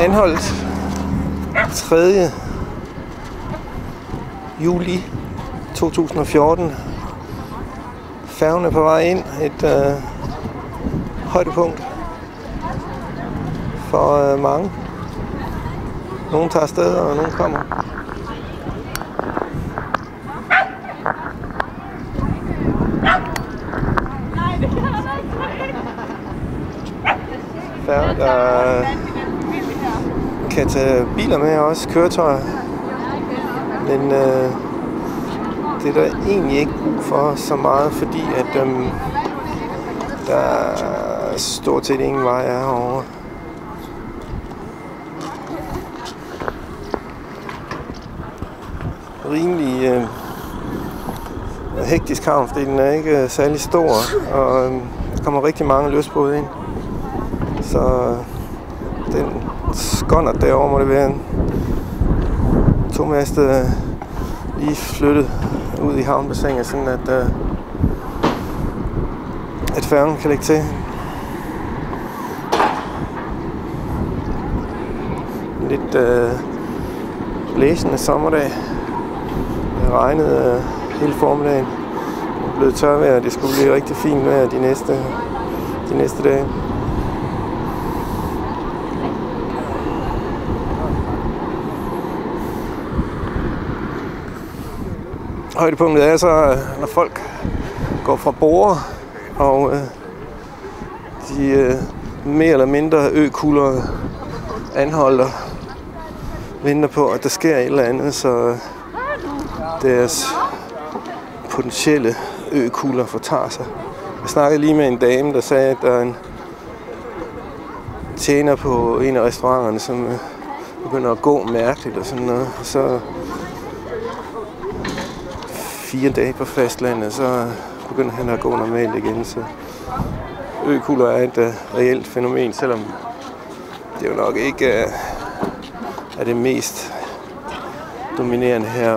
Anholdt 3. juli 2014. Færgen er på vej ind. Et højdepunkt for mange. Nogle tager afsted, og nogle kommer. Færge, der kan tage biler med, også køretøjer. Men det er der egentlig ikke brug for så meget, fordi at der stort set ingen vej er herovre. Rimelig hektisk havn, fordi den er ikke særlig stor, og der kommer rigtig mange lystbåde ind. Så den skåndert derovre må det være en tomastet lige flyttet ud i havnbassinet, sådan at færgen kan lægge til. Lidt blæsende sommerdag. Det regnede hele formiddagen. Det er blevet tørvejr, det skulle blive rigtig fint vejr de næste dage. Højdepunktet er så, når folk går fra borde, og de mere eller mindre økugler anholder, venter på, at der sker et eller andet, så deres potentielle økugler fortager sig. Jeg snakkede lige med en dame, der sagde, at der er en tjener på en af restauranterne, som begynder at gå mærkeligt og sådan noget. Og så 4 dage på fastlandet, så begynder han at gå normalt igen. Så økugler er et reelt fænomen, selvom det jo nok ikke er det mest dominerende her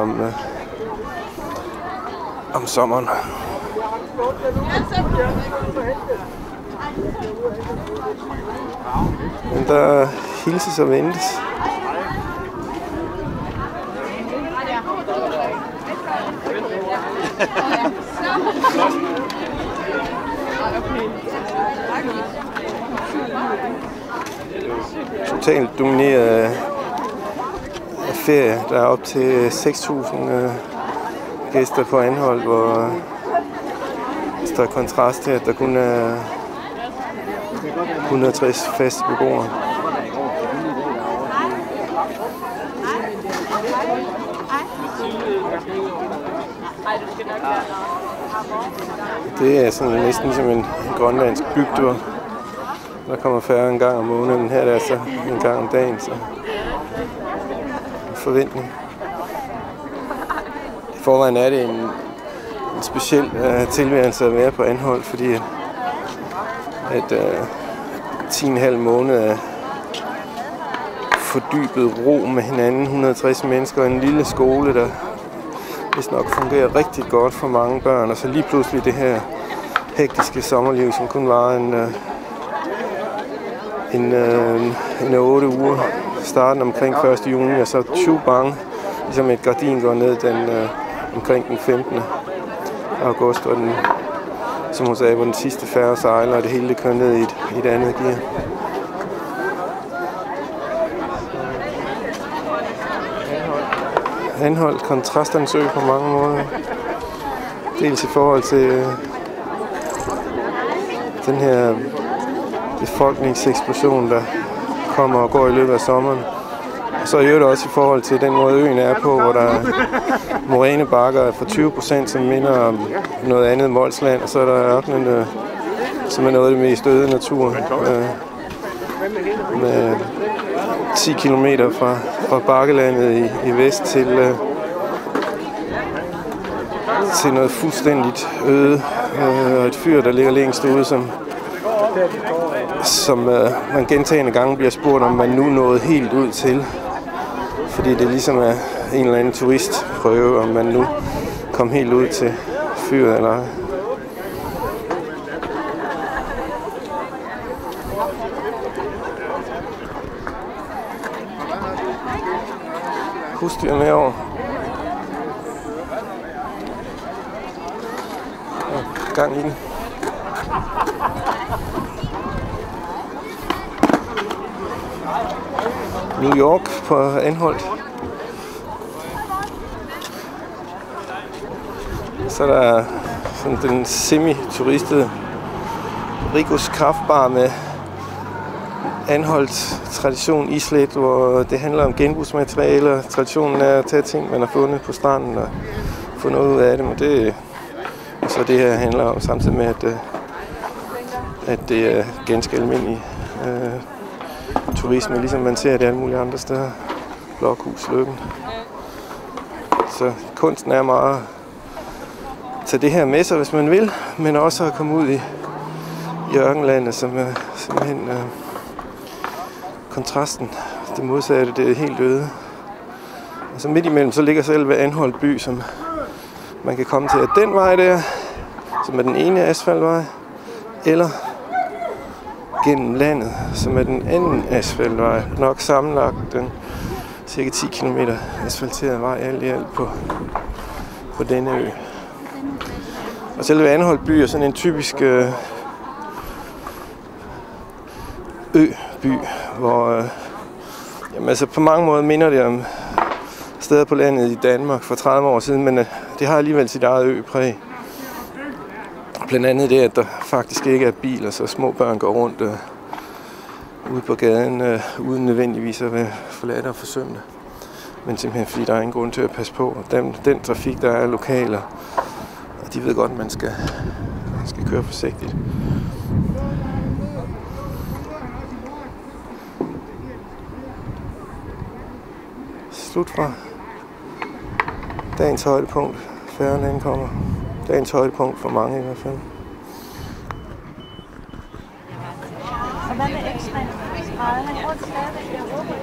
om sommeren. Men der hilses og ventes. Totalt domineret af ferie. Der er op til 6.000 gæster på Anholt, hvor der er kontrast til, at der kun er 160 faste beboere. Det er sådan næsten som en grønlandsk bygtur. Der kommer færre en gang om måneden. Her er det altså en gang om dagen, så forventning. I forvejen er det en speciel tilværelse at være på Anholt, fordi at 10,5 måneder af fordybet ro med hinanden, 160 mennesker og en lille skole, der vist nok fungerer rigtig godt for mange børn, og så lige pludselig det her hektiske sommerliv, som kun varer en 8 uger, starten omkring 1. juni, og så bang, ligesom et gardin går ned omkring den 15. august, og den, som hun sagde, var den sidste færge sejler, og det hele det kører ned i et andet gear. Anholt kontrasternes ø på mange måder. Dels i forhold til den her befolkningseksplosion, der kommer og går i løbet af sommeren. Og så i øvrigt også i forhold til den måde øen er på, hvor der er morænebakker for 20%, som minder om noget andet Molsland, og så er der ørkenen, som er noget af det mest øde natur. Med 10 kilometer fra bakkelandet i vest til noget fuldstændigt øde, og et fyr, der ligger længst ude, som man gentagne gange bliver spurgt, om man nu nåede helt ud til. Fordi det ligesom er en eller anden turistprøve, om man nu kom helt ud til fyret eller ej. husdyr med over. Gang i den. New York på Anholt. Så er der sådan den semi-turistede Rigos Kraftbar med Anholts tradition islet, hvor det handler om genbrugsmaterialer. Traditionen er at tage ting, man har fundet på stranden og få noget ud af det, men det og så det her handler om samtidig med, at det er ganske almindelig turisme, ligesom man ser det alle mulige andre steder. Blokhus, Løkken. Så kunsten er meget at tage det her med sig, hvis man vil, men også at komme ud i ørkenlandet, som er simpelthen kontrasten. Det modsatte, det er helt øde. Og så midt imellem, så ligger selve Anholt by, som man kan komme til af den vej der, som er den ene asfaltvej, eller gennem landet, som er den anden asfaltvej. Nok sammenlagt den cirka 10 km asfalteret vej alt i alt på denne ø. Og selve Anholt by er sådan en typisk øby, hvor jamen, altså på mange måder minder det om steder på landet i Danmark for 30 år siden, men det har alligevel sit eget øpræg. Blandt andet det, at der faktisk ikke er biler, så små børn går rundt ude på gaden, uden nødvendigvis at være forladte og forsømte. Men simpelthen fordi der er ingen grund til at passe på. Og den trafik, der er lokaler, og de ved godt, at man skal køre forsigtigt. Slut fra dagens højdepunkt. Færgen ankommer. Dagens højdepunkt for mange i hvert fald. Og hvad med ekstra? Han rundt stadigvæk i Europa.